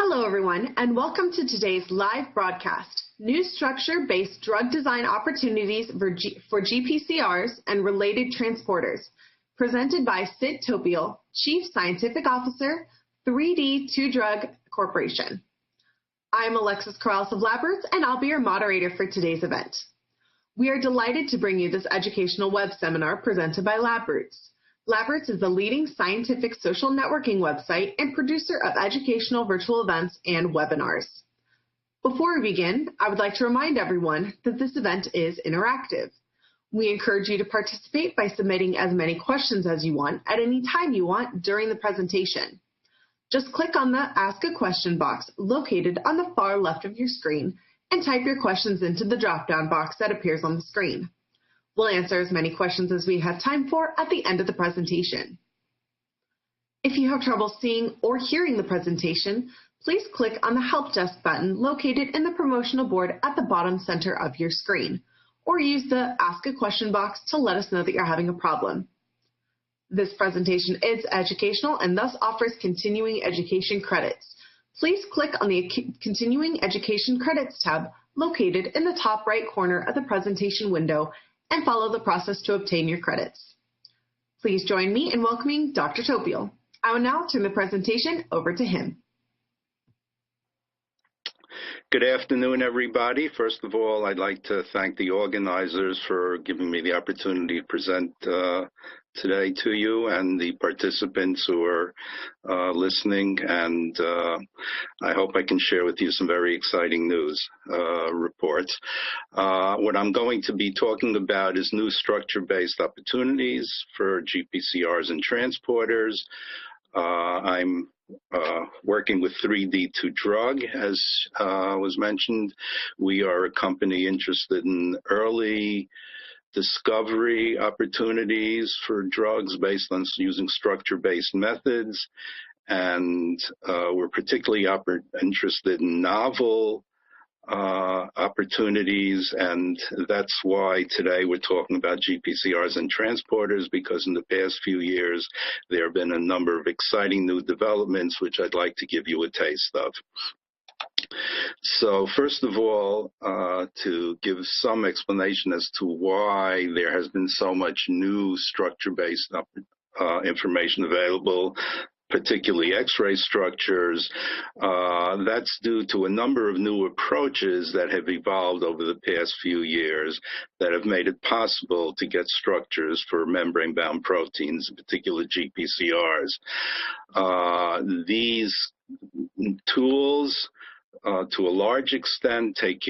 Hello, everyone, and welcome to today's live broadcast, New Structure-Based Drug Design Opportunities for GPCRs and Related Transporters, presented by Sid Topiol, Chief Scientific Officer, 3D 2-Drug Corporation. I'm Alexis Corrales of LabRoots, and I'll be your moderator for today's event. We are delighted to bring you this educational web seminar presented by LabRoots. LabRoots is the leading scientific social networking website and producer of educational virtual events and webinars. Before we begin, I would like to remind everyone that this event is interactive. We encourage you to participate by submitting as many questions as you want at any time you want during the presentation. Just click on the Ask a Question box located on the far left of your screen and type your questions into the drop-down box that appears on the screen. We'll answer as many questions as we have time for at the end of the presentation. If you have trouble seeing or hearing the presentation, please click on the Help Desk button located in the promotional board at the bottom center of your screen, or use the Ask a Question box to let us know that you're having a problem. This presentation is educational and thus offers continuing education credits. Please click on the Continuing Education Credits tab located in the top right corner of the presentation window and follow the process to obtain your credits. Please join me in welcoming Dr. Topiol. I will now turn the presentation over to him. Good afternoon, everybody. First of all, I'd like to thank the organizers for giving me the opportunity to present today to you and the participants who are listening, and I hope I can share with you some very exciting news reports. What I'm going to be talking about is new structure-based opportunities for GPCRs and transporters. I'm working with 3D 2-Drug, as was mentioned. We are a company interested in early discovery opportunities for drugs based on using structure-based methods, and we're particularly interested in novel opportunities, and that's why today we're talking about GPCRs and transporters, because in the past few years there have been a number of exciting new developments which I'd like to give you a taste of. So first of all, to give some explanation as to why there has been so much new structure-based information available, particularly X-ray structures, that's due to a number of new approaches that have evolved over the past few years that have made it possible to get structures for membrane-bound proteins, in particular GPCRs. These tools, to a large extent, take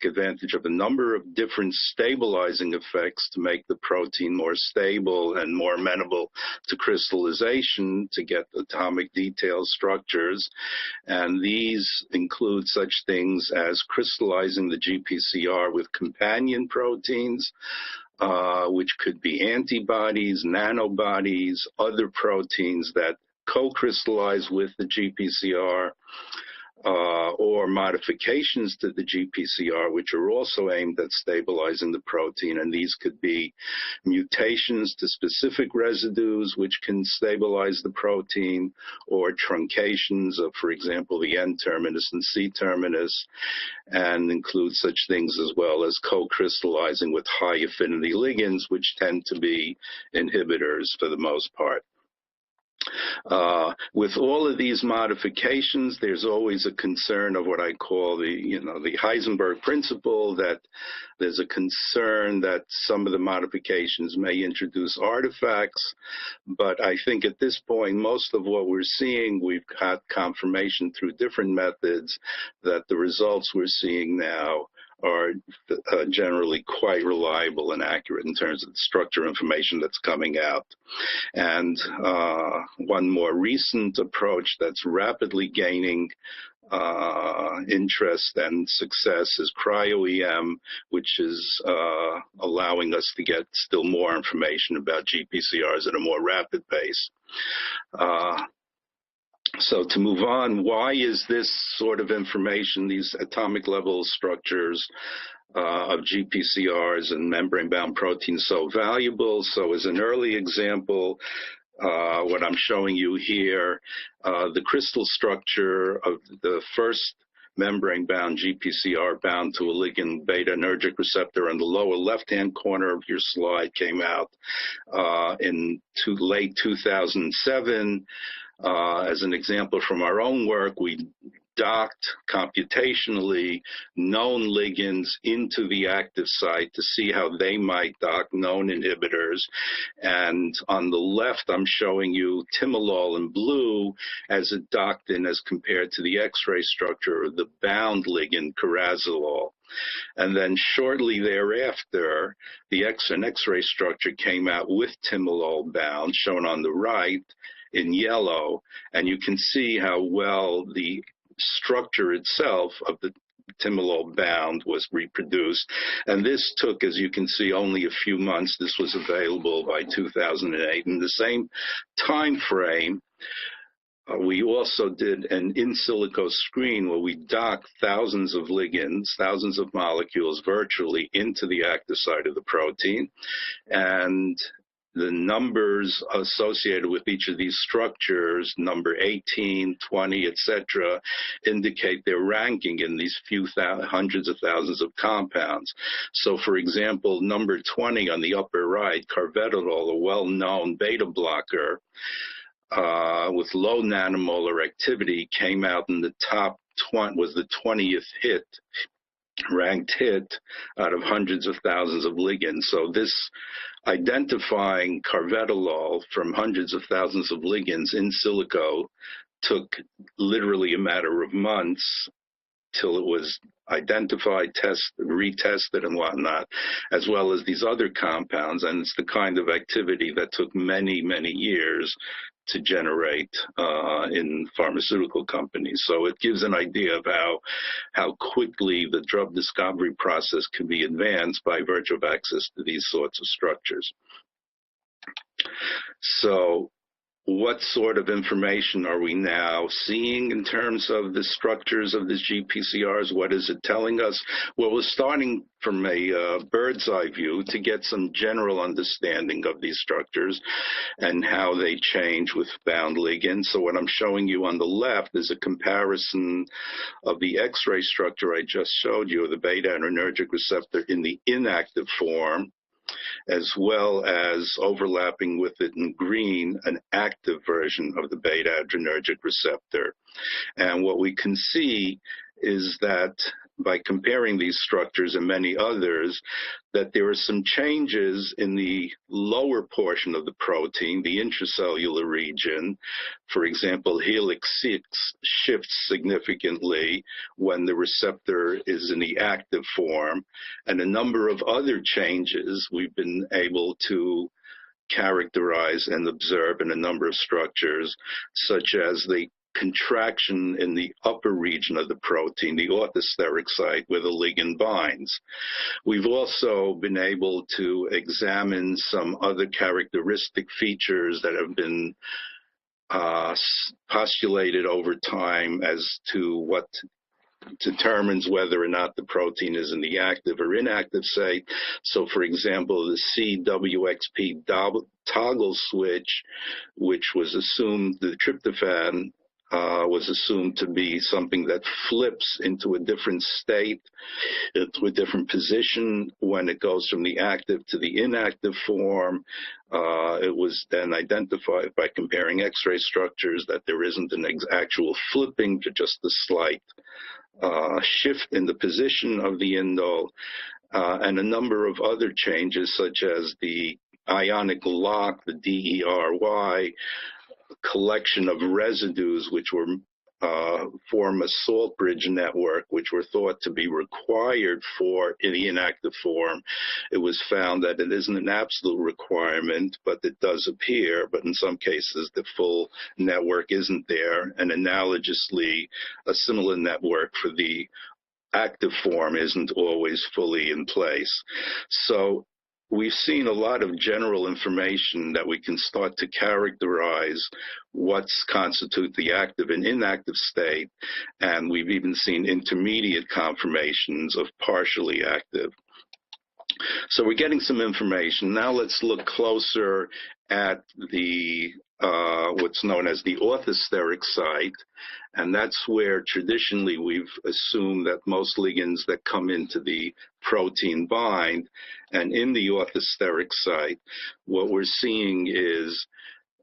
advantage of a number of different stabilizing effects to make the protein more stable and more amenable to crystallization to get atomic detail structures. And these include such things as crystallizing the GPCR with companion proteins, which could be antibodies, nanobodies, other proteins that co-crystallize with the GPCR, or modifications to the GPCR, which are also aimed at stabilizing the protein. And these could be mutations to specific residues, which can stabilize the protein, or truncations of, for example, the N-terminus and C-terminus, and include such things as well as co-crystallizing with high-affinity ligands, which tend to be inhibitors for the most part. With all of these modifications, there's always a concern of what I call the Heisenberg principle, that there's a concern that some of the modifications may introduce artifacts. But I think at this point, most of what we're seeing, we've got confirmation through different methods that the results we're seeing now are generally quite reliable and accurate in terms of the structure information that's coming out. And one more recent approach that's rapidly gaining interest and success is cryo-EM, which is allowing us to get still more information about GPCRs at a more rapid pace. So to move on, why is this sort of information, these atomic level structures of GPCRs and membrane-bound proteins so valuable? So as an early example, what I'm showing you here, the crystal structure of the first membrane-bound GPCR bound to a ligand beta-anergic receptor on the lower left-hand corner of your slide came out in late 2007. As an example from our own work, we docked computationally known ligands into the active site to see how they might dock known inhibitors. And on the left, I'm showing you timolol in blue as it docked in as compared to the X-ray structure of the bound ligand carazolol. And then shortly thereafter, the X-ray structure came out with timolol bound, shown on the right in yellow. And you can see how well the structure itself of the timolol bound was reproduced. And this took, as you can see, only a few months. This was available by 2008. In the same time frame, we also did an in silico screen where we docked thousands of ligands, thousands of molecules virtually into the active site of the protein. And the numbers associated with each of these structures, number 18, 20, etc., indicate their ranking in these few hundreds of thousands of compounds. So, for example, number 20 on the upper right, carvedilol, a well-known beta blocker with low nanomolar activity, came out in the top 20, was the 20th ranked hit out of hundreds of thousands of ligands. So this identifying carvedilol from hundreds of thousands of ligands in silico took literally a matter of months till it was identified, tested, retested, and whatnot, as well as these other compounds. And it's the kind of activity that took many, many years to generate in pharmaceutical companies. So it gives an idea of how quickly the drug discovery process can be advanced by virtue of access to these sorts of structures. So what sort of information are we now seeing in terms of the structures of these GPCRs? What is it telling us? Well, we're starting from a bird's eye view to get some general understanding of these structures and how they change with bound ligands. So what I'm showing you on the left is a comparison of the X-ray structure I just showed you, the beta-adrenergic receptor in the inactive form, as well as overlapping with it in green, an active version of the beta-adrenergic receptor. And what we can see is that by comparing these structures and many others, that there are some changes in the lower portion of the protein, the intracellular region. For example, helix 6 shifts significantly when the receptor is in the active form, and a number of other changes we've been able to characterize and observe in a number of structures, such as the contraction in the upper region of the protein, the orthosteric site, where the ligand binds. We've also been able to examine some other characteristic features that have been postulated over time as to what determines whether or not the protein is in the active or inactive state. So, for example, the CWXP toggle switch, which was assumed, the tryptophan was assumed to be something that flips into a different state, to a different position when it goes from the active to the inactive form. It was then identified by comparing X-ray structures that there isn't an actual flipping, but just a slight shift in the position of the indole, and a number of other changes such as the ionic lock, the DERY, collection of residues which were form a salt bridge network, which were thought to be required for in the inactive form. It was found that it isn't an absolute requirement, but it does appear, but in some cases the full network isn't there, and analogously a similar network for the active form isn't always fully in place. So we've seen a lot of general information that we can start to characterize what constitute the active and inactive state, and we've even seen intermediate conformations of partially active. So we're getting some information. Now let's look closer at the what's known as the orthosteric site, and that's where traditionally we've assumed that most ligands that come into the protein bind. And in the orthosteric site, what we're seeing is,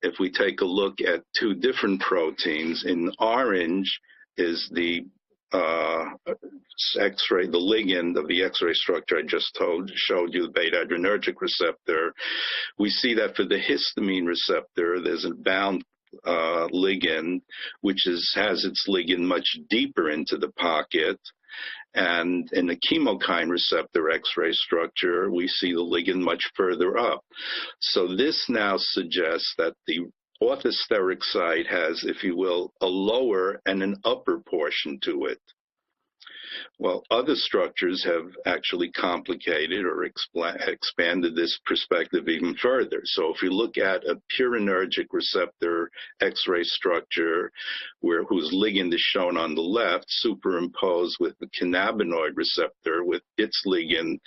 if we take a look at two different proteins, in orange is the X-ray, the ligand of the X-ray structure I just showed you, the beta-adrenergic receptor. We see that for the histamine receptor, there's a bound ligand, which has its ligand much deeper into the pocket. And in the chemokine receptor X-ray structure, we see the ligand much further up. So this now suggests that the orthosteric site has, if you will, a lower and an upper portion to it. Well, other structures have actually complicated or expanded this perspective even further. So if you look at a purinergic receptor X-ray structure, whose ligand is shown on the left, superimposed with the cannabinoid receptor with its ligand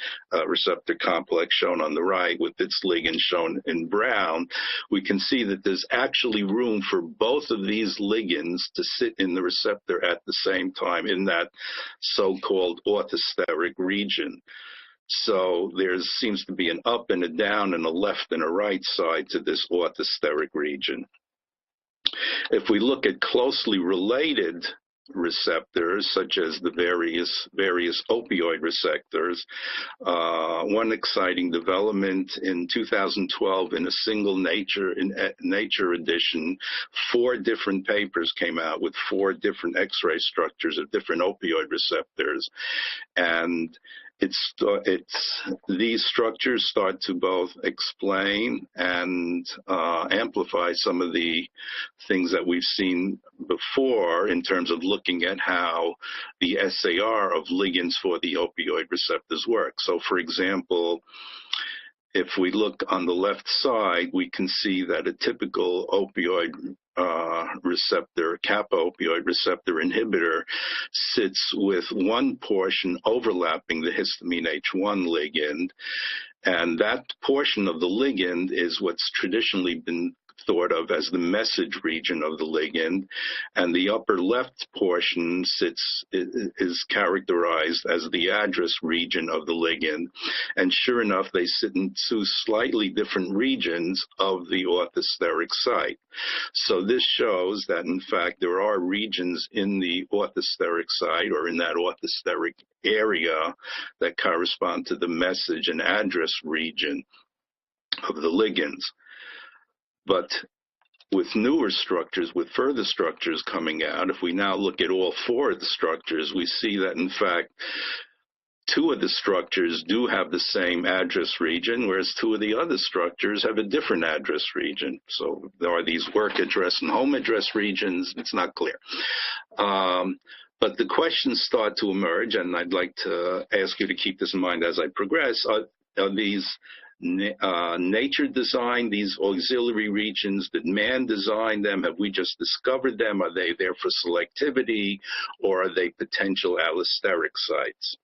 receptor complex shown on the right with its ligand shown in brown, we can see that there's actually room for both of these ligands to sit in the receptor at the same time in that so-called orthosteric region. So there seems to be an up and a down and a left and a right side to this orthosteric region. If we look at closely related receptors, such as the various opioid receptors, one exciting development in 2012 in a single Nature edition, 4 different papers came out with 4 different X-ray structures of different opioid receptors, and these structures start to both explain and amplify some of the things that we've seen before in terms of looking at how the SAR of ligands for the opioid receptors work. So, for example, if we look on the left side, we can see that a typical opioid receptor, kappa opioid receptor inhibitor, sits with one portion overlapping the histamine H1 ligand, and that portion of the ligand is what's traditionally been thought of as the message region of the ligand, and the upper left portion is characterized as the address region of the ligand. And sure enough, they sit in 2 slightly different regions of the orthosteric site. So this shows that, in fact, there are regions in the orthosteric site or in that orthosteric area that correspond to the message and address region of the ligands. But with newer structures, with further structures coming out, if we now look at all 4 of the structures, we see that, in fact, 2 of the structures do have the same address region, whereas 2 of the other structures have a different address region. So there are these work address and home address regions. It's not clear. But the questions start to emerge, and I'd like to ask you to keep this in mind as I progress. Are these nature designed, these auxiliary regions? Did man design them? Have we just discovered them? Are they there for selectivity, or are they potential allosteric sites?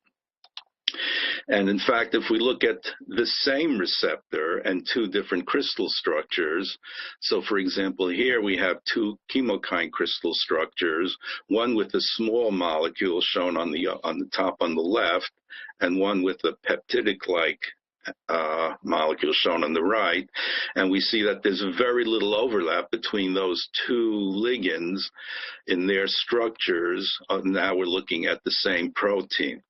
And in fact, if we look at the same receptor and 2 different crystal structures, so for example, here we have 2 chemokine crystal structures, one with a small molecule shown on the top on the left, and one with a peptidic-like molecule shown on the right, and we see that there's very little overlap between those 2 ligands in their structures. Now we're looking at the same protein.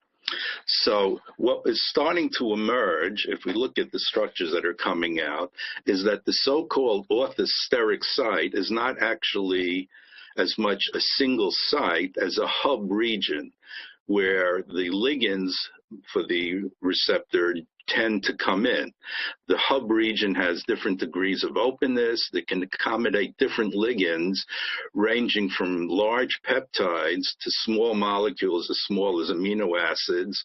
So what is starting to emerge, if we look at the structures that are coming out, is that the so-called orthosteric site is not actually as much a single site as a hub region, where the ligands for the receptor tend to come in. The hub region has different degrees of openness that can accommodate different ligands, ranging from large peptides to small molecules as small as amino acids,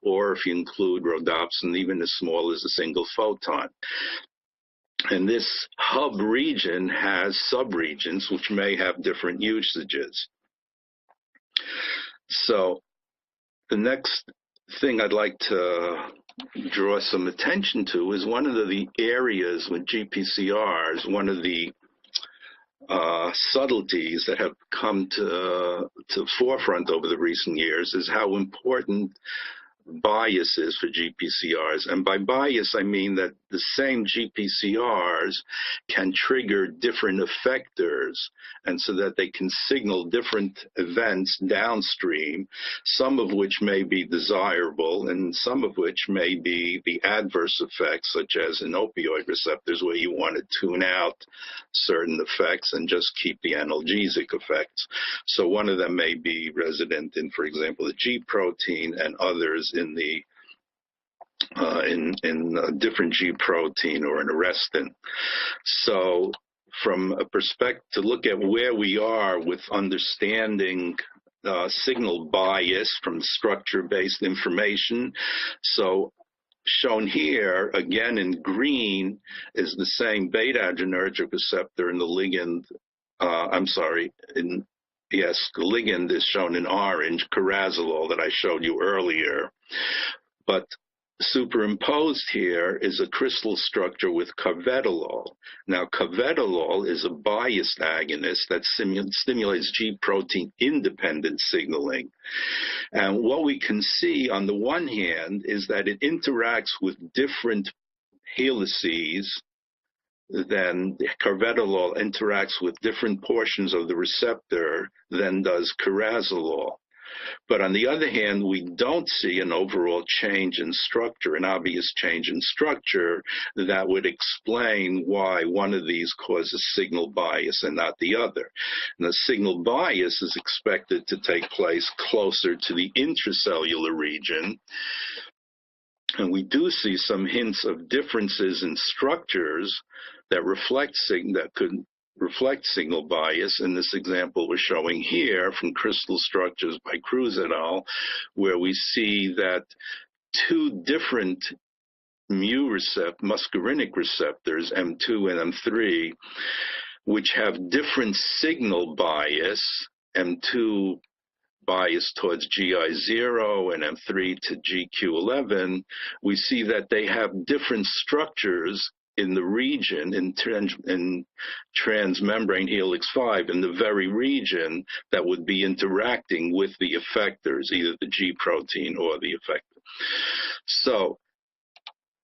or if you include rhodopsin, even as small as a single photon. And this hub region has subregions which may have different usages. So the next thing I'd like to draw some attention to is one of the areas with GPCRs, one of the subtleties that have come to forefront over the recent years is how important biases for GPCRs. And by bias, I mean that the same GPCRs can trigger different effectors, and so that they can signal different events downstream, some of which may be desirable and some of which may be the adverse effects, such as in opioid receptors, where you want to tune out certain effects and just keep the analgesic effects. So one of them may be resident in, for example, the G protein, and others in the in a different G protein or an arrestin. So from a perspective to look at where we are with understanding signal bias from structure-based information. So shown here, again in green, is the same beta-adrenergic receptor in the ligand, the ligand is shown in orange, carazolol, that I showed you earlier. But superimposed here is a crystal structure with carvedilol. Now, carvedilol is a biased agonist that stimulates G protein independent signaling. And what we can see on the one hand is that it interacts with different helices. Then carvedilol interacts with different portions of the receptor than does carazolol. But on the other hand, we don't see an overall change in structure, an obvious change in structure that would explain why one of these causes signal bias and not the other. And the signal bias is expected to take place closer to the intracellular region. And we do see some hints of differences in structures that could reflect signal bias. In this example we're showing here from crystal structures by Cruz et al., where we see that two different muscarinic receptors, M2 and M3, which have different signal bias, M2 bias towards GI0 and M3 to GQ11, we see that they have different structures in the region, in transmembrane helix 5, in the very region that would be interacting with the effectors, either the G protein or the effector. So,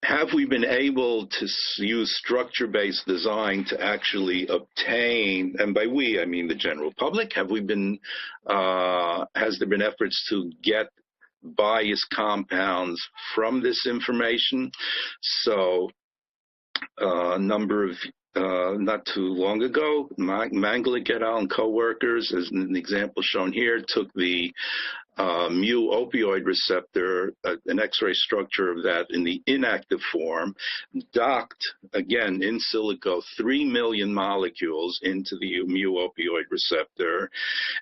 have we been able to use structure-based design to actually obtain, and by we, I mean the general public, has there been efforts to get biased compounds from this information? So, a number of, not too long ago, Manglik et al. And co-workers, as an example shown here, took the mu opioid receptor, an X-ray structure of that in the inactive form, docked, again, in silico, 3 million molecules into the mu opioid receptor,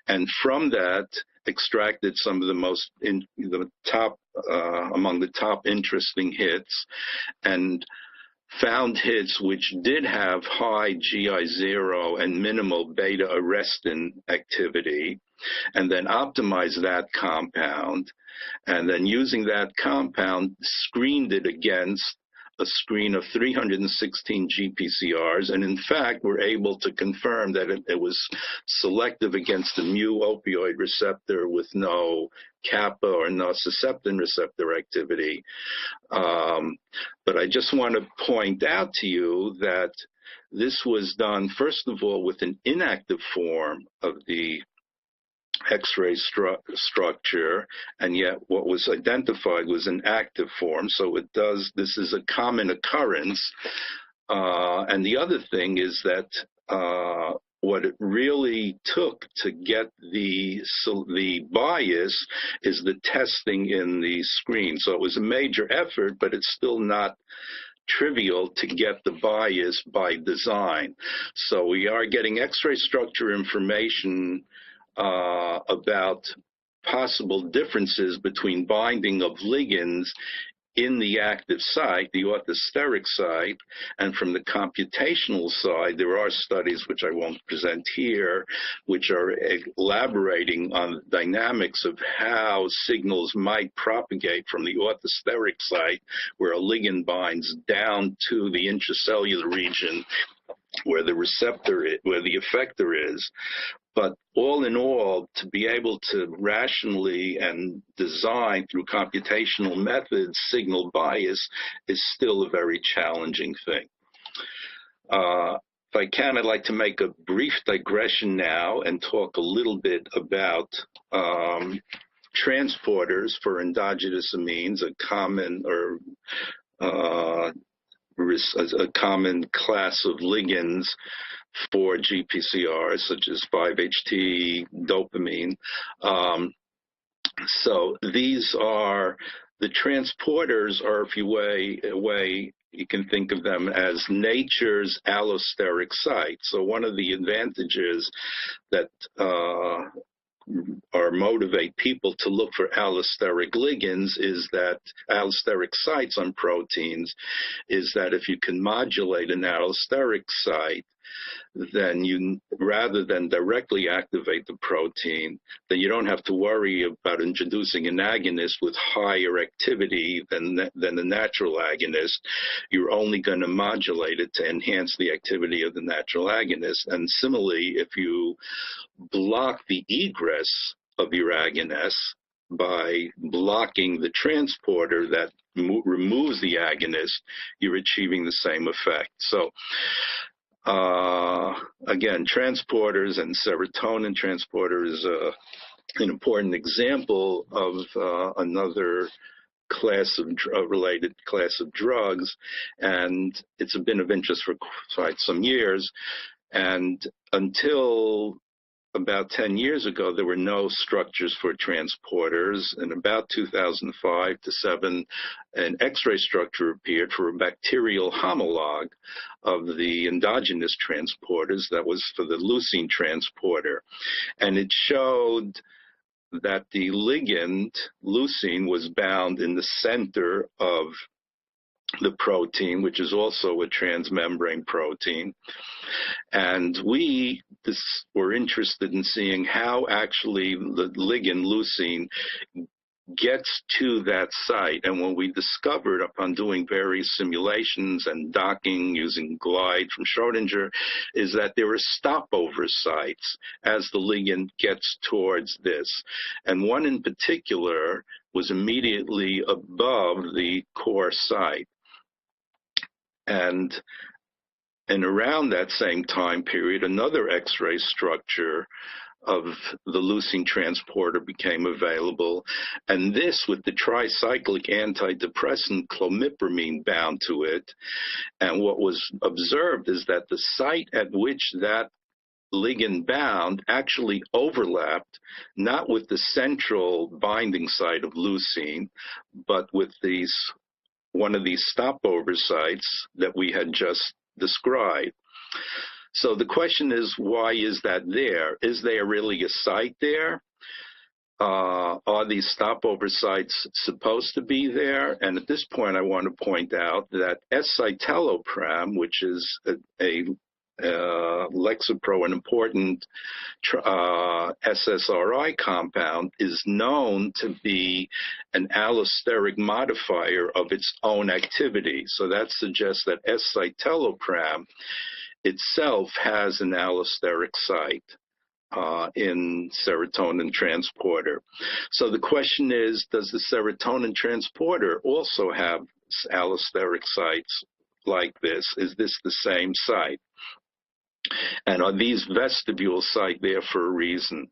and from that, extracted some of the most, among the top interesting hits, and found hits which did have high GI0 and minimal beta-arrestin activity, and then optimized that compound, and then using that compound, screened it against a screen of 316 GPCRs, and in fact, were able to confirm that it was selective against the mu opioid receptor with no kappa or nociceptin receptor activity. But I just want to point out to you that this was done, first of all, with an inactive form of the X-ray structure, and yet what was identified was an active form. So this is a common occurrence. And the other thing is that what it really took to get the bias is the testing in the screen. So it was a major effort, but it's still not trivial to get the bias by design. So we are getting X-ray structure information about possible differences between binding of ligands in the active site, the orthosteric site, and from the computational side, there are studies which I won't present here, which are elaborating on the dynamics of how signals might propagate from the orthosteric site, where a ligand binds down to the intracellular region, where the receptor, where the effector is. But all in all, to be able to rationally and design through computational methods signal bias is still a very challenging thing. If I can, I'd like to make a brief digression now and talk a little bit about transporters for endogenous amines, a common a common class of ligands for GPCRs, such as 5-HT, dopamine. So these are, the transporters are, if you way you can think of them as nature's allosteric site. So one of the advantages that or motivate people to look for allosteric ligands is that allosteric sites on proteins is that if you can modulate an allosteric site, then you, rather than directly activate the protein, then you don't have to worry about introducing an agonist with higher activity than the natural agonist. You're only going to modulate it to enhance the activity of the natural agonist. And similarly, if you block the egress of your agonist by blocking the transporter that removes the agonist, you're achieving the same effect. So again, transporters, and serotonin transporter is an important example of another class of related class of drugs, and it's been of interest for quite some years. And until about 10 years ago, there were no structures for transporters. In about 2005 to 7, an X-ray structure appeared for a bacterial homologue of the endogenous transporters that was for the leucine transporter. And it showed that the ligand, leucine, was bound in the center of the protein, which is also a transmembrane protein. And we were interested in seeing how actually the ligand leucine gets to that site. And when we discovered, upon doing various simulations and docking using glide from Schrodinger, is that there are stopover sites as the ligand gets towards this. And one in particular was immediately above the core site. And around that same time period, another X-ray structure of the leucine transporter became available, and this with the tricyclic antidepressant clomipramine bound to it. And what was observed is that the site at which that ligand bound actually overlapped, not with the central binding site of leucine, but with one of these stopover sites that we had just described. So the question is, why is that there? Is there really a site there? Are these stopover sites supposed to be there? And at this point, I want to point out that S-citalopram, which is a Lexapro, an important SSRI compound, is known to be an allosteric modifier of its own activity. So that suggests that S-citalopram itself has an allosteric site in serotonin transporter. So the question is, does the serotonin transporter also have allosteric sites like this? Is this the same site? And are these vestibule sites there for a reason?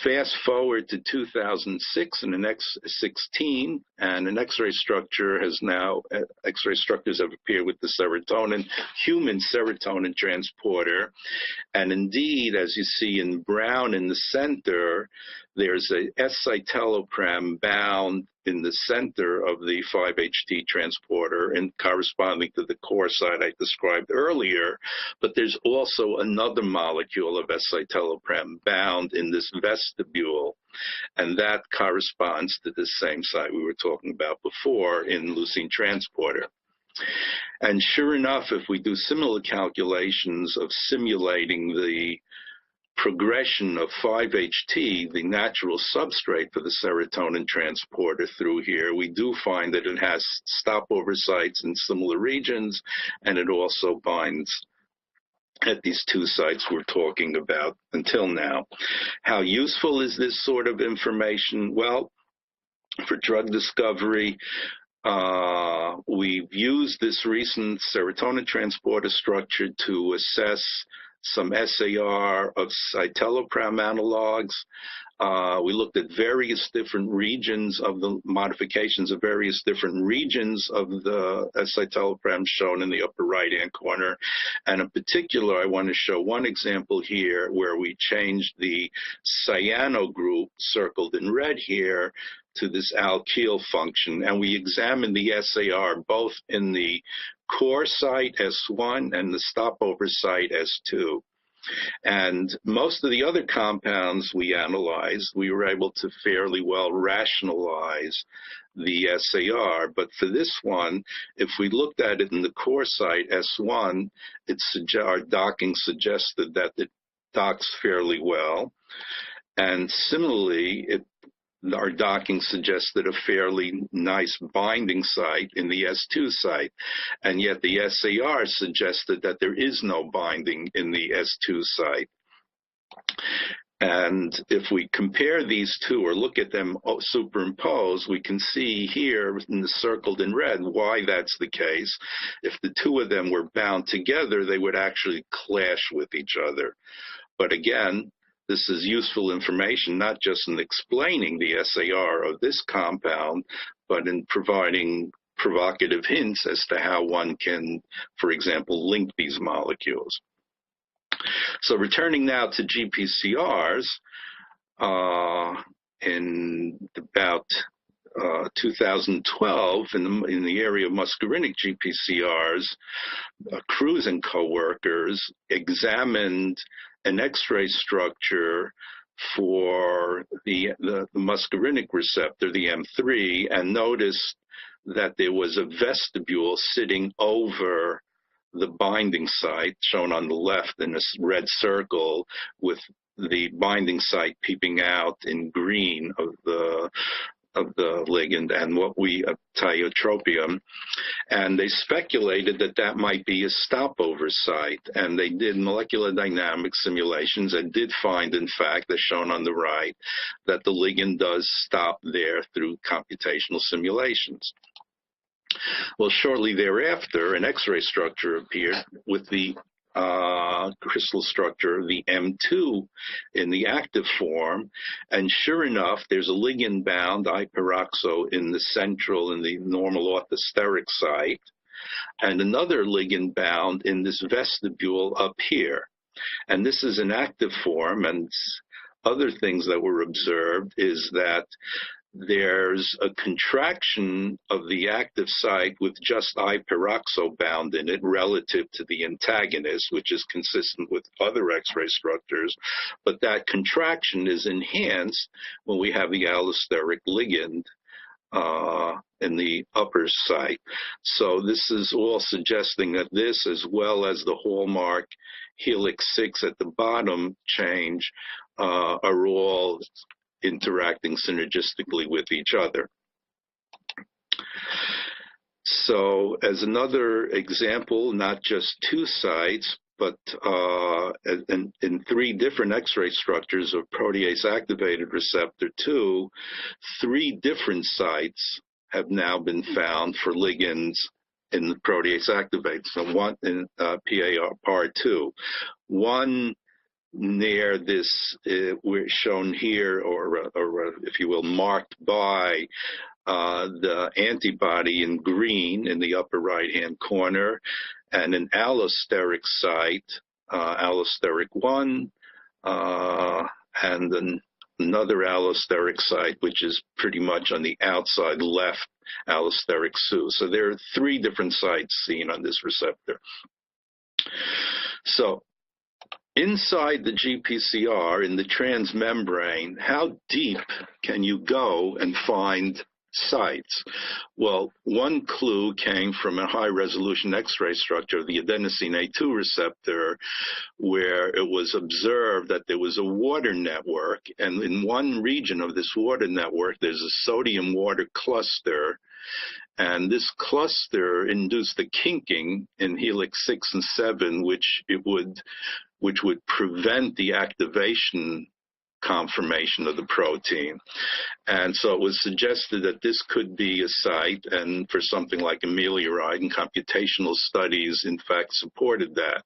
Fast forward to 2006 and an X16, and an X-ray structure has now, X-ray structures have appeared with the serotonin, human serotonin transporter. And indeed, as you see in brown in the center, there's a S-citalopram bound in the center of the 5-HT transporter and corresponding to the core site I described earlier. But there's also another molecule of S-citalopram bound in this vestibule, and that corresponds to the same site we were talking about before in leucine transporter. And sure enough, if we do similar calculations of simulating the progression of 5-HT, the natural substrate for the serotonin transporter through here, we do find that it has stopover sites in similar regions, and it also binds at these 2 sites we're talking about until now. How useful is this sort of information? Well, for drug discovery, we've used this recent serotonin transporter structure to assess some SAR of citalopram analogs. We looked at various different regions of the modifications of various different regions of the citalopram shown in the upper right-hand corner. And in particular, I want to show one example here where we changed the cyano group, circled in red here, to this alkyl function. And we examined the SAR both in the core site S1 and the stopover site S2. And most of the other compounds we analyzed, we were able to fairly well rationalize the SAR. But for this one, if we looked at it in the core site S1, our docking suggested that it docks fairly well. And similarly, our docking suggested a fairly nice binding site in the S2 site, and yet the SAR suggested that there is no binding in the S2 site. And if we compare these two or look at them superimposed, we can see here in the circled in red why that's the case. If the 2 of them were bound together, they would actually clash with each other. But again, this is useful information, not just in explaining the SAR of this compound, but in providing provocative hints as to how one can, for example, link these molecules. So returning now to GPCRs, in about 2012, in the area of muscarinic GPCRs, Cruz and co-workers examined an X-ray structure for the muscarinic receptor, the M3, and noticed that there was a vestibule sitting over the binding site, shown on the left in this red circle, with the binding site peeping out in green of the ligand and what we tiotropium, and they speculated that that might be a stopover site, and they did molecular dynamic simulations and did find, in fact, as shown on the right, that the ligand does stop there through computational simulations. Well, shortly thereafter, an X-ray structure appeared with the crystal structure, the M2, in the active form, and sure enough, there's a ligand-bound iperoxo in the central, in the normal orthosteric site, and another ligand-bound in this vestibule up here. And this is an active form, and other things that were observed is that there's a contraction of the active site with just iperoxo bound in it relative to the antagonist, which is consistent with other X-ray structures, but that contraction is enhanced when we have the allosteric ligand in the upper site. So this is all suggesting that this, as well as the hallmark helix 6 at the bottom change, are all interacting synergistically with each other. So as another example, not just 2 sites, but in 3 different X-ray structures of protease activated receptor 2, 3 different sites have now been found for ligands in the protease activated. So one in PAR2, one near this, we're shown here, or if you will, marked by the antibody in green in the upper right-hand corner, and an allosteric site, allosteric 1, and then another allosteric site, which is pretty much on the outside left, allosteric 2. So there are 3 different sites seen on this receptor. So inside the GPCR, in the transmembrane, how deep can you go and find sites? Well, one clue came from a high-resolution X-ray structure of the adenosine A2 receptor, where it was observed that there was a water network, and in one region of this water network, there's a sodium-water cluster, And this cluster induced a kinking in helix 6 and 7, which would prevent the activation conformation of the protein. And so it was suggested that this could be a site, and for something like amelioride, and computational studies, in fact, supported that.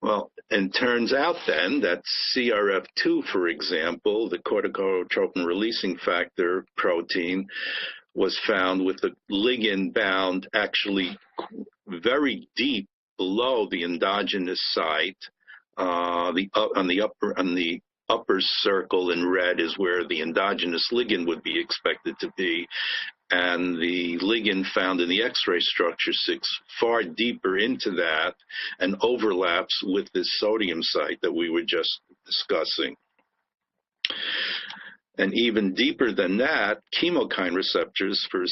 Well, and turns out then that CRF2, for example, the corticotropin releasing factor protein, was found with the ligand bound actually very deep below the endogenous site. On the upper circle in red is where the endogenous ligand would be expected to be, and the ligand found in the X-ray structure sits far deeper into that and overlaps with this sodium site that we were just discussing. And even deeper than that, chemokine receptors for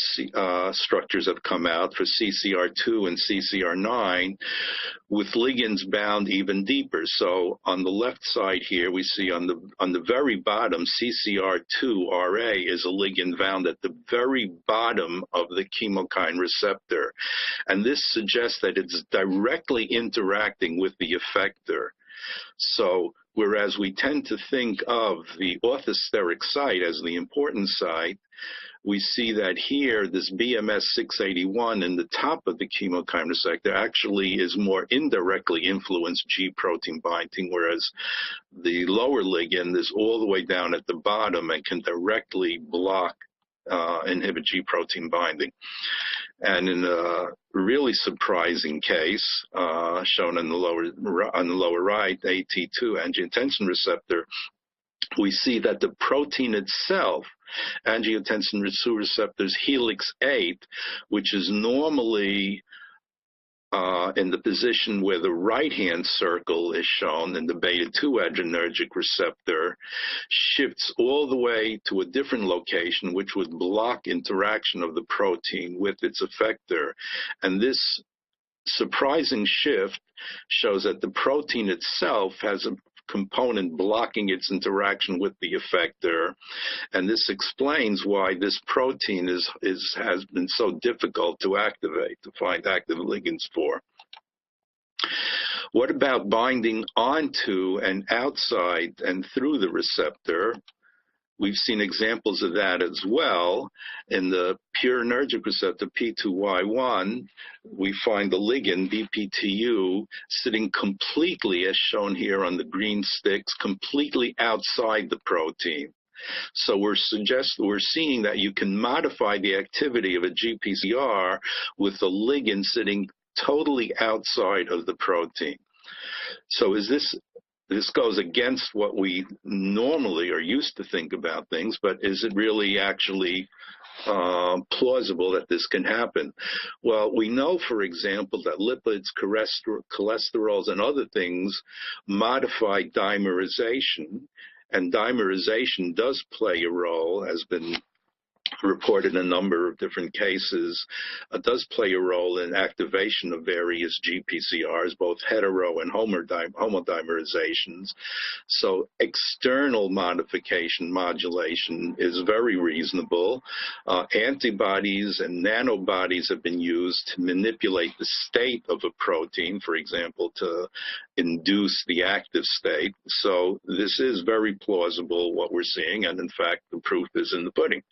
structures have come out for CCR2 and CCR9 with ligands bound even deeper. So on the left side here, we see on the very bottom, CCR2RA is a ligand bound at the very bottom of the chemokine receptor. And this suggests that it's directly interacting with the effector. So whereas we tend to think of the orthosteric site as the important site, we see that here, this BMS 681 in the top of the chemokine receptor actually is more indirectly influenced G protein binding, whereas the lower ligand is all the way down at the bottom and can directly inhibit G protein binding. And in a really surprising case, shown on the lower right, AT2 angiotensin receptor, we see that the protein itself, angiotensin receptors helix 8, which is normally in the position where the right-hand circle is shown in the beta-2 adrenergic receptor, shifts all the way to a different location, which would block interaction of the protein with its effector. And this surprising shift shows that the protein itself has a component blocking its interaction with the effector, and this explains why this protein has been so difficult to find active ligands for. What about binding onto and outside and through the receptor? We've seen examples of that as well. In the purinergic receptor P2Y1, we find the ligand BPTU sitting completely, as shown here on the green sticks, completely outside the protein. So we're seeing that you can modify the activity of a GPCR with the ligand sitting totally outside of the protein. So this goes against what we normally are used to think about things, but is it really actually plausible that this can happen? Well, we know, for example, that lipids, cholesterols, and other things modify dimerization, and dimerization does play a role, has been reported in a number of different cases, does play a role in activation of various GPCRs, both hetero and homodimerizations. So external modulation is very reasonable. Antibodies and nanobodies have been used to manipulate the state of a protein, for example, to induce the active state. So this is very plausible, what we're seeing, and in fact, the proof is in the pudding.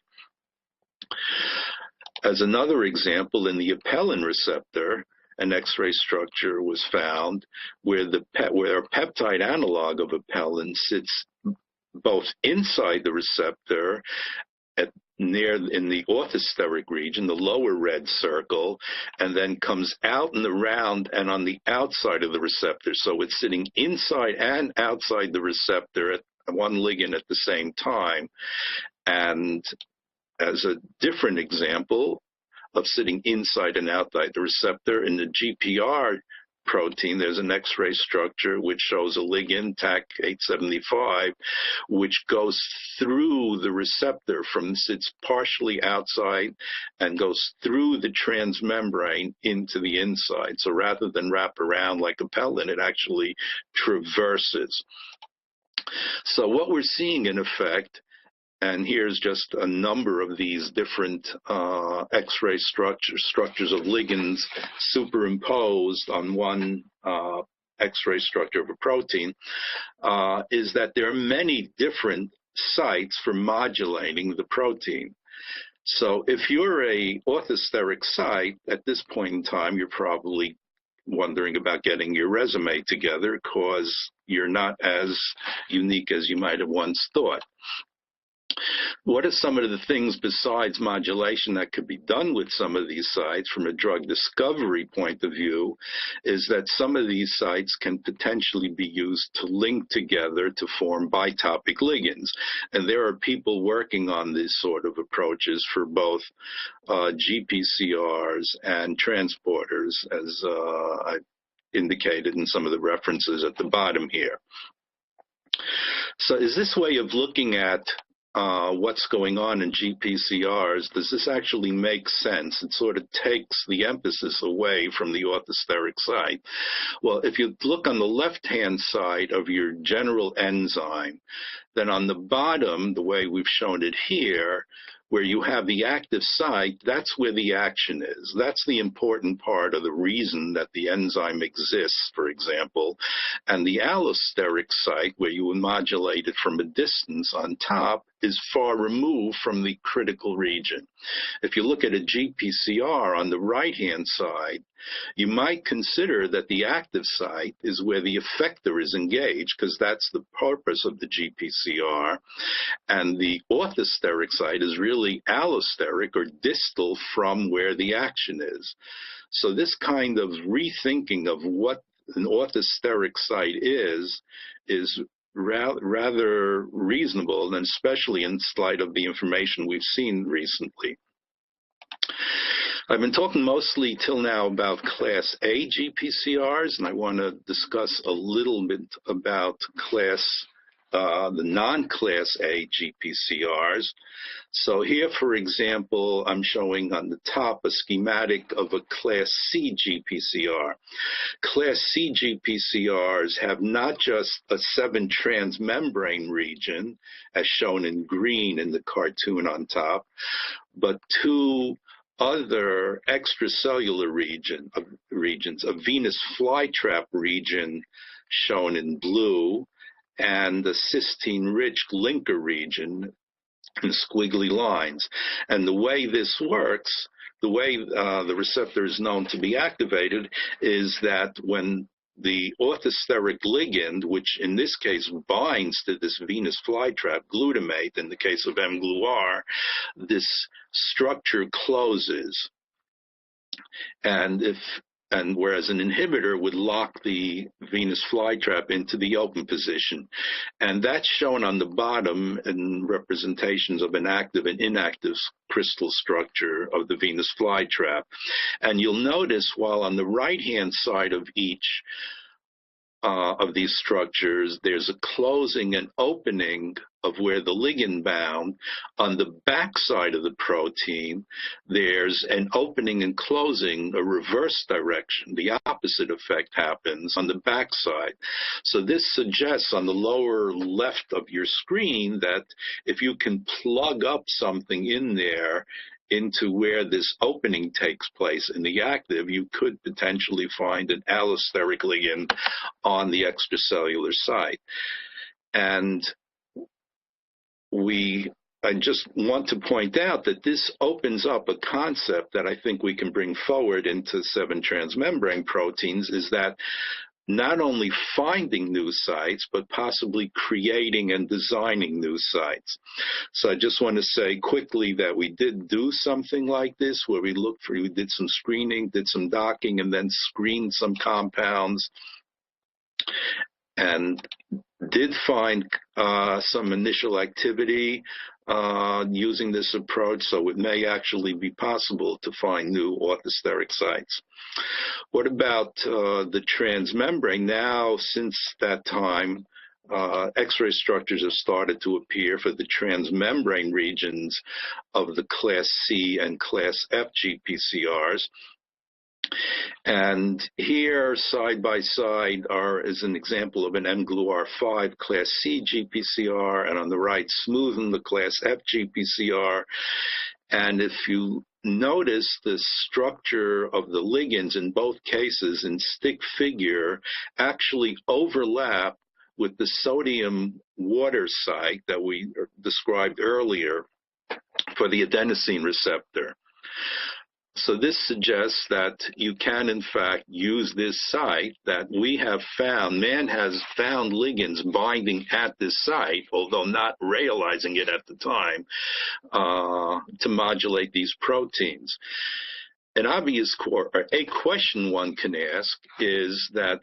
As another example, in the apelin receptor, an X-ray structure was found where a peptide analog of apelin sits both inside the receptor in the orthosteric region, the lower red circle, and then comes out and around and on the outside of the receptor. So it's sitting inside and outside the receptor at one ligand at the same time. And as a different example of sitting inside and outside the receptor, in the GPR protein, there's an X-ray structure which shows a ligand, TAC875, which goes through the receptor sits partially outside and goes through the transmembrane into the inside. So rather than wrap around like apelin, it actually traverses. So what we're seeing, in effect, And here's just a number of these different X-ray structures of ligands superimposed on one X-ray structure of a protein, is that there are many different sites for modulating the protein. So if you're a orthosteric site, at this point in time, you're probably wondering about getting your resume together because you're not as unique as you might have once thought. What are some of the things besides modulation that could be done with some of these sites from a drug discovery point of view is that some of these sites can potentially be used to link together to form bitopic ligands. And there are people working on these sort of approaches for both GPCRs and transporters, as I indicated in some of the references at the bottom here. So is this way of looking at what's going on in GPCRs, does this actually make sense? It sort of takes the emphasis away from the orthosteric site. Well, if you look on the left-hand side of your general enzyme, then on the bottom, the way we've shown it here, where you have the active site, that's where the action is. That's the important part of the reason that the enzyme exists, for example. And the allosteric site, where you modulate it from a distance on top, is far removed from the critical region. If you look at a GPCR on the right-hand side, you might consider that the active site is where the effector is engaged, because that's the purpose of the GPCR. And the orthosteric site is really allosteric or distal from where the action is. So this kind of rethinking of what an orthosteric site is rather reasonable, and especially in light of the information we've seen recently. I've been talking mostly till now about Class A GPCRs, and I want to discuss a little bit about the non-Class A GPCRs. So here, for example, I'm showing on the top a schematic of a Class C GPCR. Class C GPCRs have not just a 7-transmembrane region, as shown in green in the cartoon on top, but 2 other extracellular regions, a venous flytrap region shown in blue, and the cysteine-rich linker region in squiggly lines. And the way this works, the way the receptor is known to be activated, is that when the orthosteric ligand, which in this case binds to this venous flytrap, glutamate in the case of mGlu-R, this structure closes. And whereas an inhibitor would lock the venous flytrap into the open position. And that's shown on the bottom in representations of an active and inactive crystal structure of the venous flytrap. And you'll notice while on the right-hand side of each of these structures, there's a closing and opening of where the ligand bound. On the back side of the protein, there's an opening and closing, a reverse direction. The opposite effect happens on the back side. So this suggests on the lower left of your screen that if you can plug up something in there into where this opening takes place in the active, you could potentially find an allosteric ligand on the extracellular site. And I just want to point out that this opens up a concept that I think we can bring forward into 7-transmembrane proteins, is that not only finding new sites, but possibly creating and designing new sites. So I just want to say quickly that we did do something like this, where we did some screening, did some docking, and then screened some compounds, and did find some initial activity using this approach, so it may actually be possible to find new orthosteric sites. What about the transmembrane? Now, since that time, X-ray structures have started to appear for the transmembrane regions of the Class C and Class F GPCRs. And here, side by side, is an example of an mGlu-R5 class C GPCR, and on the right, smoothen the class F GPCR. And if you notice the structure of the ligands in both cases in stick figure actually overlap with the sodium water site that we described earlier for the adenosine receptor. So this suggests that you can, in fact, use this site that we have found. Man has found ligands binding at this site, although not realizing it at the time, to modulate these proteins. An obvious a question one can ask is that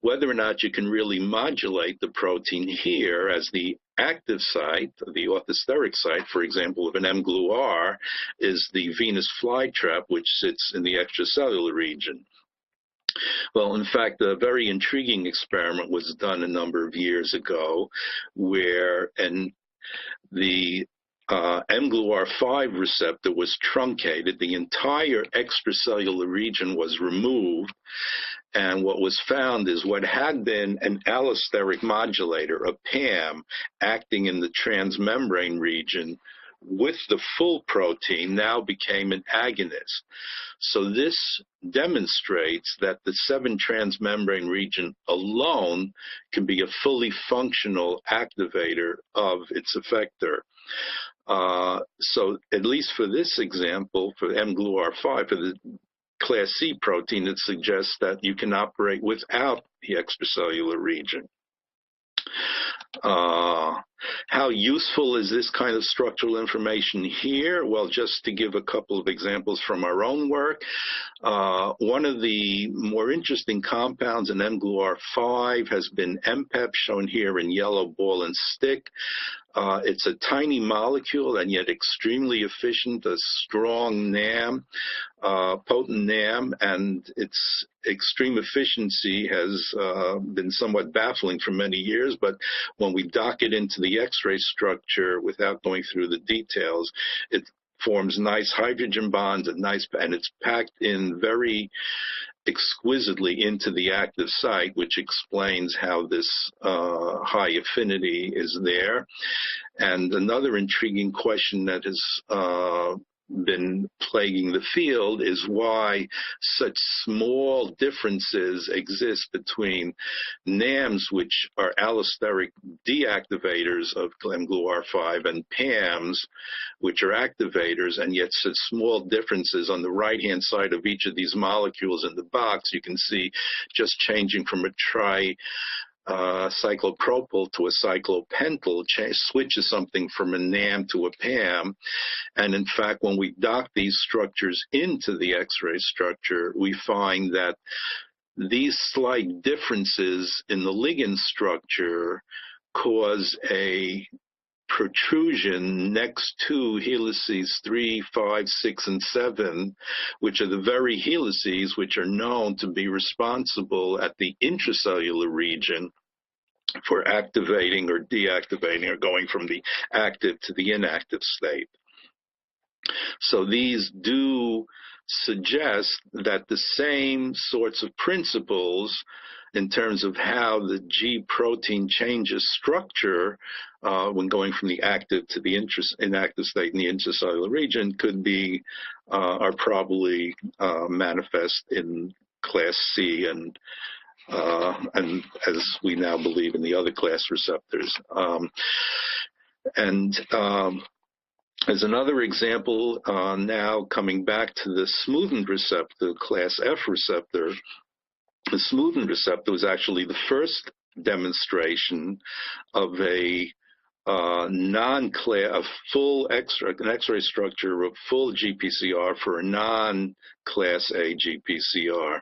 whether or not you can really modulate the protein here as the active site, the orthosteric site, for example, of an mGlu-R, is the venous flytrap, which sits in the extracellular region. Well, in fact, a very intriguing experiment was done a number of years ago where the mGlu-R5 receptor was truncated. The entire extracellular region was removed. And what was found is what had been an allosteric modulator, a PAM, acting in the transmembrane region with the full protein now became an agonist. So this demonstrates that the 7 transmembrane region alone can be a fully functional activator of its effector. So at least for this example, for mGlu-R5, for the class C protein, it suggests that you can operate without the extracellular region. How useful is this kind of structural information here? Well, just to give a couple of examples from our own work, one of the more interesting compounds in mGlu-R5 has been MPEP, shown here in yellow ball and stick. It's a tiny molecule and yet extremely efficient, a strong NAM, potent NAM, and its extreme efficiency has been somewhat baffling for many years, but when we dock it into the X-ray structure without going through the details, it forms nice hydrogen bonds and it's packed in very exquisitely into the active site, which explains how this high affinity is there. And another intriguing question that has been plaguing the field is why such small differences exist between NAMs, which are allosteric deactivators of mGlu-R5, and PAMs, which are activators, and yet such small differences on the right-hand side of each of these molecules in the box. You can see just changing from a cyclopropyl to a cyclopentyl switches something from a NAM to a PAM. And in fact, when we dock these structures into the X-ray structure, we find that these slight differences in the ligand structure cause a protrusion next to helices 3, 5, 6, and 7, which are the very helices which are known to be responsible at the intracellular region for activating or deactivating or going from the active to the inactive state. So these do suggest that the same sorts of principles in terms of how the G protein changes structure when going from the active to the inactive state in the intracellular region are probably manifest in class C and as we now believe in the other class receptors. As another example, now coming back to the smoothened receptor, class F receptor, the smoothened receptor was actually the first demonstration of an X-ray structure of full GPCR for a non-class A GPCR.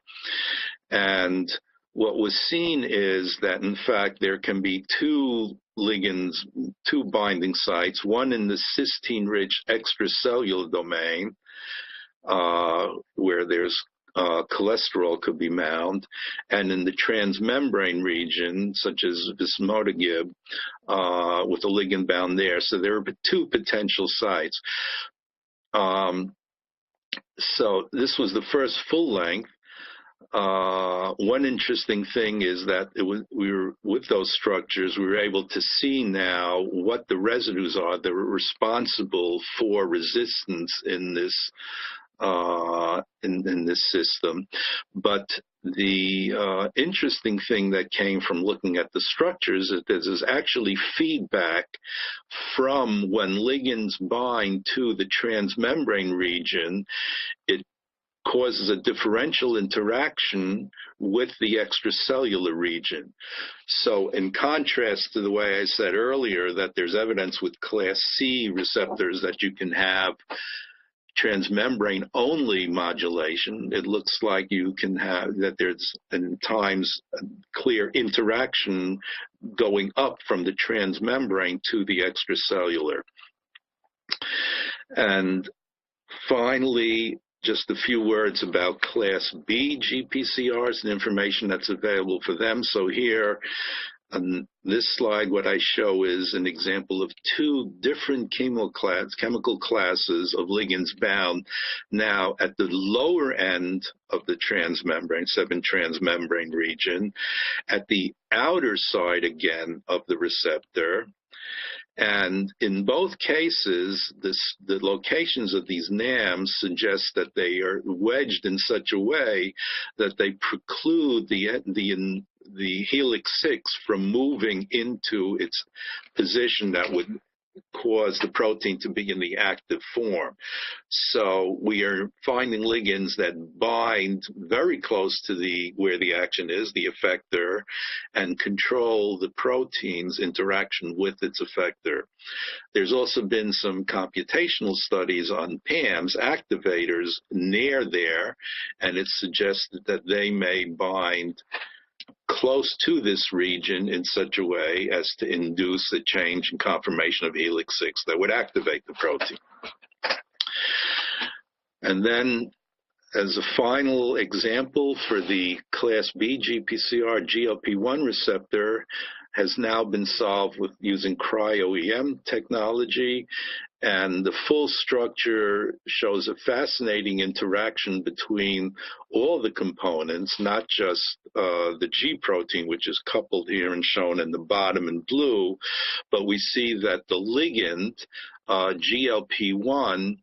And what was seen is that, in fact, there can be 2 ligands, 2 binding sites, one in the cysteine-rich extracellular domain, where there's cholesterol could be bound, and in the transmembrane region, such as vismodegib, with a ligand bound there. So there are 2 potential sites. So this was the first full-length One interesting thing is that we were with those structures, we were able to see now what the residues are that were responsible for resistance in this in this system. But the interesting thing that came from looking at the structures is that there's actually feedback from when ligands bind to the transmembrane region. It causes a differential interaction with the extracellular region. So in contrast to the way I said earlier that there's evidence with class C receptors that you can have transmembrane only modulation, it looks like you can have that there's at times a clear interaction going up from the transmembrane to the extracellular. And finally, just a few words about Class B GPCRs and information that's available for them. So here on this slide, what I show is an example of two different chemical classes of ligands bound now at the lower end of the transmembrane, 7-transmembrane region, at the outer side again of the receptor. And in both cases, the locations of these NAMs suggest that they are wedged in such a way that they preclude the helix 6 from moving into its position that would cause the protein to be in the active form. So we are finding ligands that bind very close to where the action is, the effector, and control the protein's interaction with its effector. There's also been some computational studies on PAMs, activators, near there, and it's suggested that they may bind close to this region in such a way as to induce a change in conformation of helix 6 that would activate the protein. And then, as a final example for the Class B GPCR, GLP-1 receptor has now been solved with using cryo-EM technology, and the full structure shows a fascinating interaction between all the components, not just the G protein, which is coupled here and shown in the bottom in blue, but we see that the ligand, GLP-1,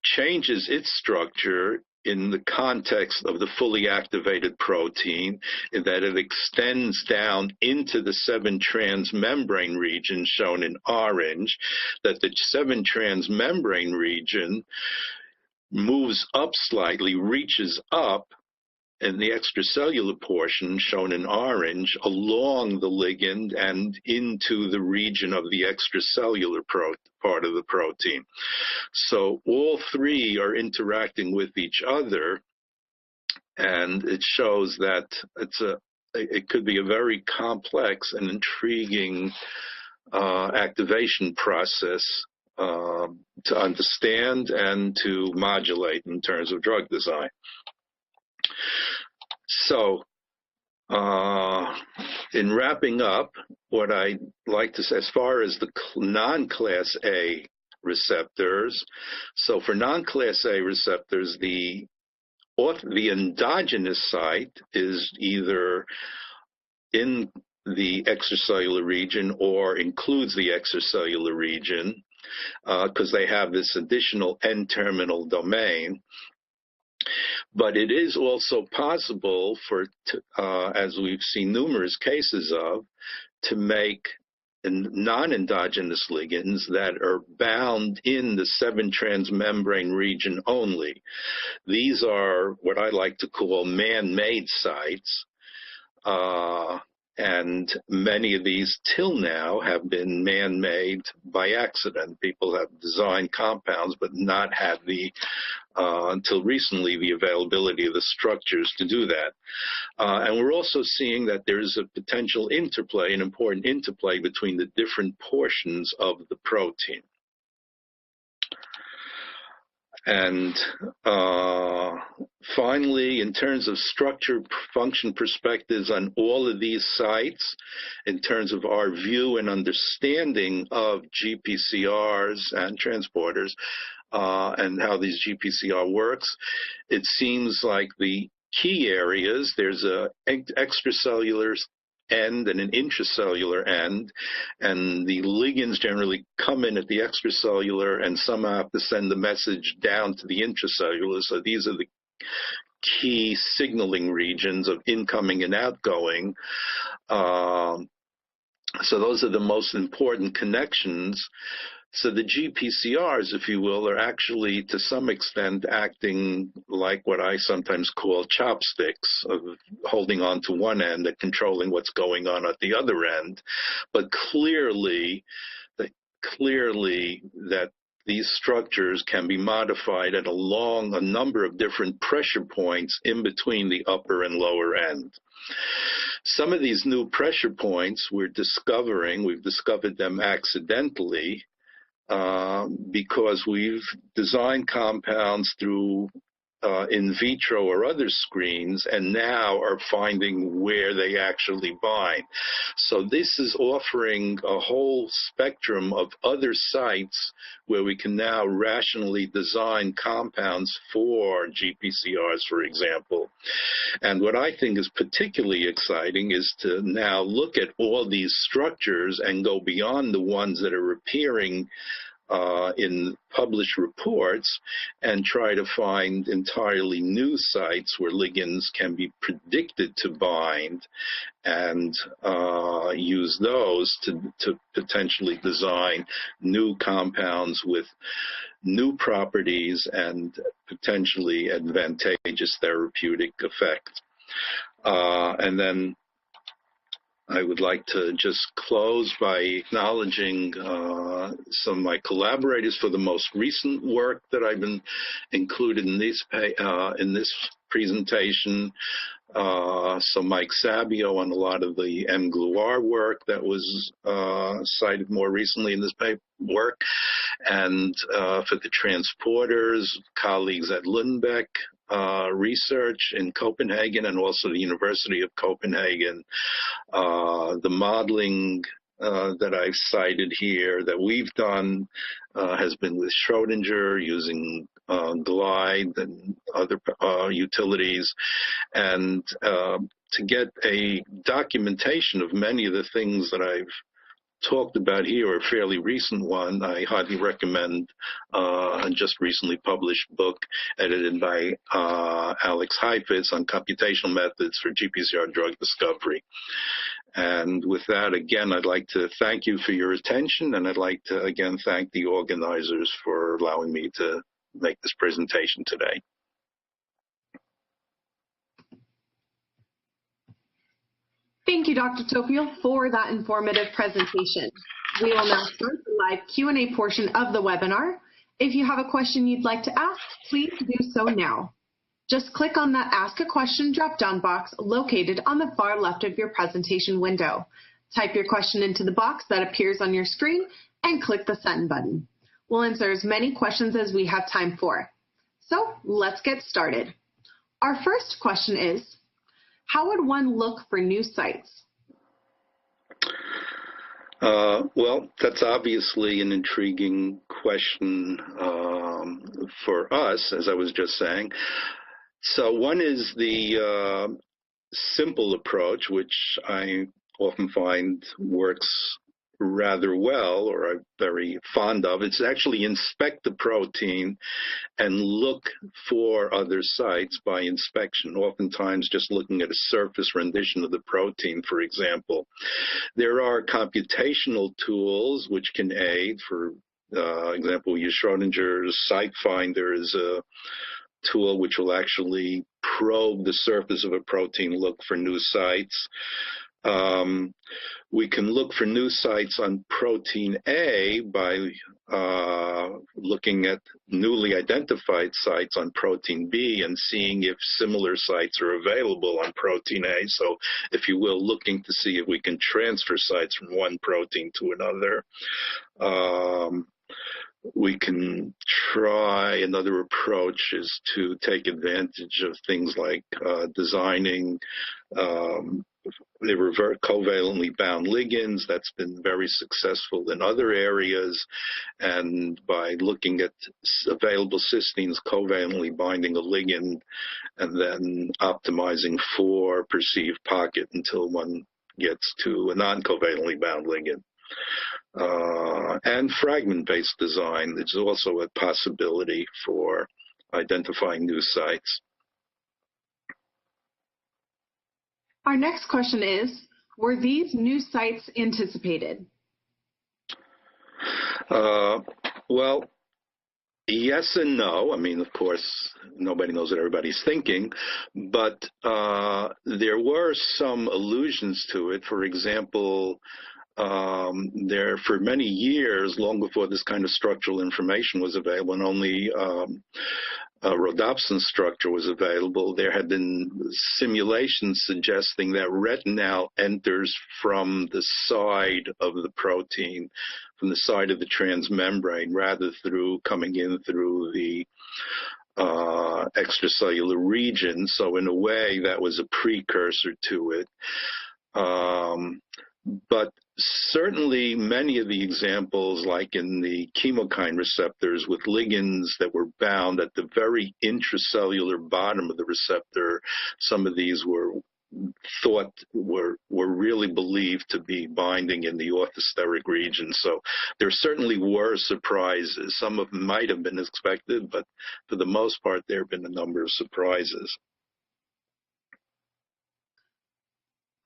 changes its structure in the context of the fully activated protein, in that it extends down into the 7-transmembrane region shown in orange, that the 7-transmembrane region moves up slightly, reaches up, and the extracellular portion shown in orange along the ligand and into the region of the extracellular part of the protein. So all three are interacting with each other, and it shows that it could be a very complex and intriguing activation process to understand and to modulate in terms of drug design. So, in wrapping up, what I'd like to say as far as the non-class A receptors, so for non-class A receptors, the endogenous site is either in the extracellular region or includes the extracellular region, because they have this additional N-terminal domain. But it is also possible for, as we've seen numerous cases of, to make non-endogenous ligands that are bound in the 7-transmembrane region only. These are what I like to call man-made sites. And many of these till now have been man-made by accident. People have designed compounds but not had until recently, the availability of the structures to do that. And we're also seeing that there's a potential interplay, an important interplay between the different portions of the protein. And finally, in terms of structure function perspectives on all of these sites, in terms of our view and understanding of GPCRs and transporters, and how these GPCR works. It seems like the key areas, there's a extracellular end and an intracellular end, and the ligands generally come in at the extracellular and somehow have to send the message down to the intracellular. So these are the key signaling regions of incoming and outgoing. So those are the most important connections. So the GPCRs, if you will, are actually to some extent acting like what I sometimes call chopsticks, of holding on to one end and controlling what's going on at the other end. But clearly that these structures can be modified at a number of different pressure points in between the upper and lower end. Some of these new pressure points we've discovered them accidentally, because we've designed compounds through in vitro or other screens, and now are finding where they actually bind. So this is offering a whole spectrum of other sites where we can now rationally design compounds for GPCRs, for example. And what I think is particularly exciting is to now look at all these structures and go beyond the ones that are appearing in published reports and try to find entirely new sites where ligands can be predicted to bind, and use those to potentially design new compounds with new properties and potentially advantageous therapeutic effect. And then I would like to just close by acknowledging some of my collaborators for the most recent work that I've been included in this presentation. So Mike Sabio on a lot of the mGluR work that was cited more recently in this work, and for the transporters, colleagues at Lundbeck research in Copenhagen and also the University of Copenhagen. The modeling that I've cited here that we've done has been with Schrodinger using Glide and other utilities, and to get a documentation of many of the things that I've talked about here, or a fairly recent one, I highly recommend a just recently published book edited by Alex Heifetz on computational methods for GPCR drug discovery. And with that, again, I'd like to thank you for your attention, and I'd like to again thank the organizers for allowing me to make this presentation today. Thank you, Dr. Topiol, for that informative presentation. We will now start the live Q&A portion of the webinar. If you have a question you'd like to ask, please do so now. Just click on that Ask a Question drop-down box located on the far left of your presentation window. Type your question into the box that appears on your screen and click the Send button. We'll answer as many questions as we have time for. So let's get started. Our first question is, how would one look for new sites? Well, that's obviously an intriguing question for us, as I was just saying. So one is the simple approach, which I often find works rather well, or I'm very fond of. It's actually inspect the protein and look for other sites by inspection, oftentimes just looking at a surface rendition of the protein, for example. There are computational tools which can aid. For example, we use Schrodinger's Site Finder is a tool which will actually probe the surface of a protein, look for new sites. We can look for new sites on protein A by looking at newly identified sites on protein B and seeing if similar sites are available on protein A. So, if you will, looking to see if we can transfer sites from one protein to another. We can try, another approach is to take advantage of things like designing they revert covalently bound ligands. That's been very successful in other areas. And by looking at available cysteines covalently binding a ligand and then optimizing for perceived pocket until one gets to a non-covalently bound ligand. And fragment-based design is also a possibility for identifying new sites. Our next question is, were these new sites anticipated? Well, yes and no. I mean, of course, nobody knows what everybody's thinking, but there were some allusions to it. For example, there for many years, long before this kind of structural information was available, and only rhodopsin structure was available, there had been simulations suggesting that retinal enters from the side of the protein, from the side of the transmembrane, rather through coming in through the extracellular region. So in a way, that was a precursor to it. But certainly many of the examples, like in the chemokine receptors with ligands that were bound at the very intracellular bottom of the receptor, some of these were really believed to be binding in the orthosteric region. So there certainly were surprises. Some of them might have been expected, but for the most part, there have been a number of surprises.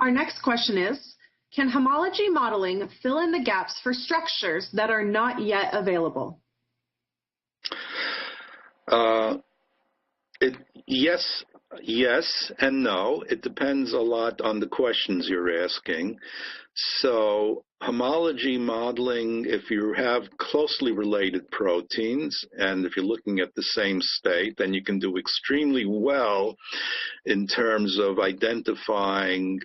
Our next question is, can homology modeling fill in the gaps for structures that are not yet available? Yes and no. It depends a lot on the questions you're asking. So homology modeling, if you have closely related proteins, and if you're looking at the same state, then you can do extremely well in terms of identifying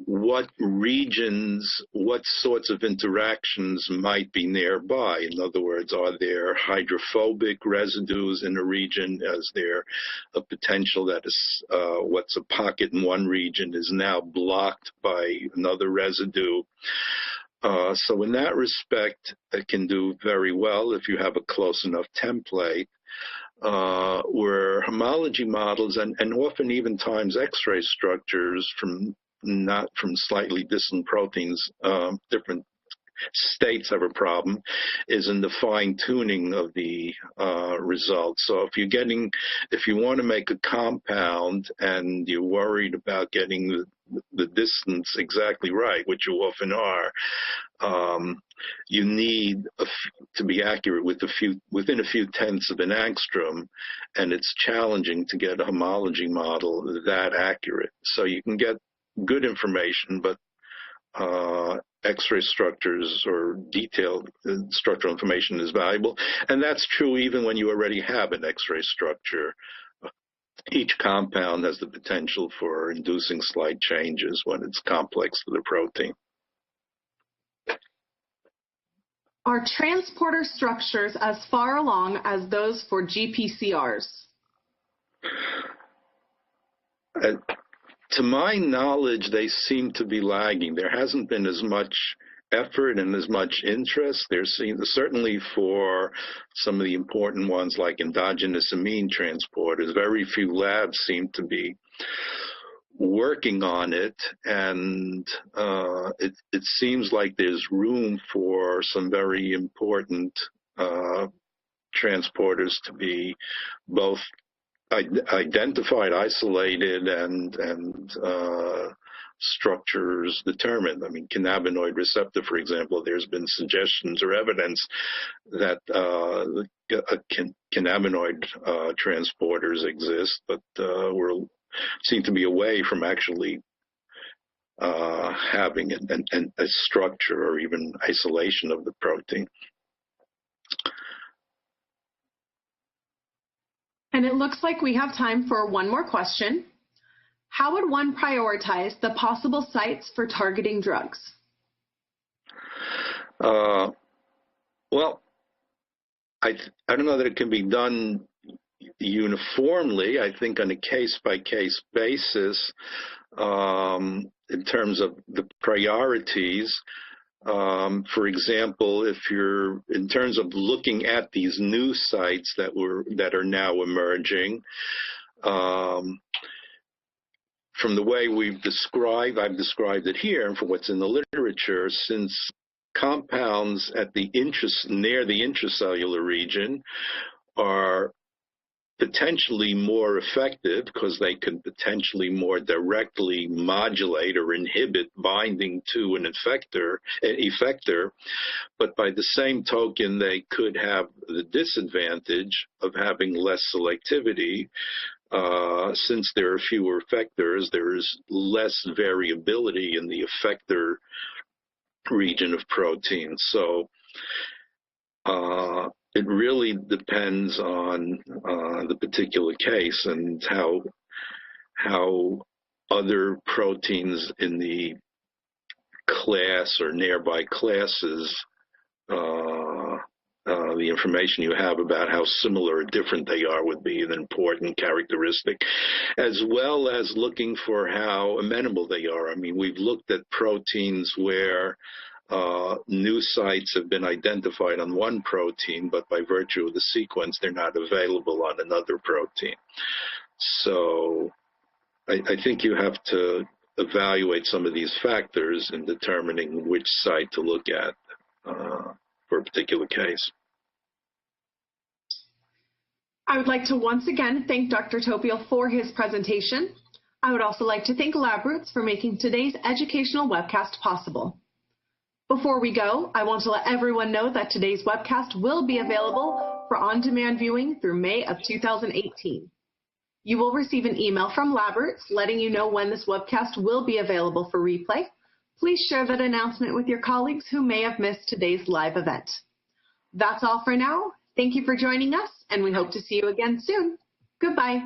what regions, what sorts of interactions might be nearby. In other words, are there hydrophobic residues in a region? Is there a potential that is, what's a pocket in one region is now blocked by another residue? So in that respect, it can do very well if you have a close enough template. Where homology models and often even times X-ray structures not from slightly distant proteins, different states have a problem, is in the fine-tuning of the results. So if you want to make a compound and you're worried about getting the distance exactly right, which you often are, you need to be accurate within a few tenths of an angstrom, and it's challenging to get a homology model that accurate. So you can get good information, but X-ray structures or detailed structural information is valuable. And that's true even when you already have an X-ray structure. Each compound has the potential for inducing slight changes when it's complex to the protein. Are transporter structures as far along as those for GPCRs? To my knowledge, they seem to be lagging. There hasn't been as much effort and as much interest. There's certainly for some of the important ones like endogenous amine transporters, very few labs seem to be working on it, and it seems like there's room for some very important transporters to be both identified, isolated, and structures determined. I mean, cannabinoid receptor, for example, there's been suggestions or evidence that cannabinoid transporters exist, but seem to be away from actually having a structure or even isolation of the protein. And it looks like we have time for one more question. How would one prioritize the possible sites for targeting drugs? Well, I don't know that it can be done uniformly, I think on a case-by-case basis, in terms of the priorities. For example, if you're in terms of looking at these new sites that are now emerging, from the way I've described it here, and for what's in the literature, since compounds at near the intracellular region are potentially more effective because they can potentially more directly modulate or inhibit binding to an effector, but by the same token, they could have the disadvantage of having less selectivity. Since there are fewer effectors, there is less variability in the effector region of proteins. So it really depends on the particular case and how other proteins in the class or nearby classes, the information you have about how similar or different they are would be an important characteristic, as well as looking for how amenable they are. I mean, we've looked at proteins where new sites have been identified on one protein, but by virtue of the sequence, they're not available on another protein. So I think you have to evaluate some of these factors in determining which site to look at for a particular case. I would like to once again thank Dr. Topiol for his presentation. I would also like to thank LabRoots for making today's educational webcast possible. Before we go, I want to let everyone know that today's webcast will be available for on-demand viewing through May of 2018. You will receive an email from LabRoots letting you know when this webcast will be available for replay. Please share that announcement with your colleagues who may have missed today's live event. That's all for now. Thank you for joining us, and we hope to see you again soon. Goodbye.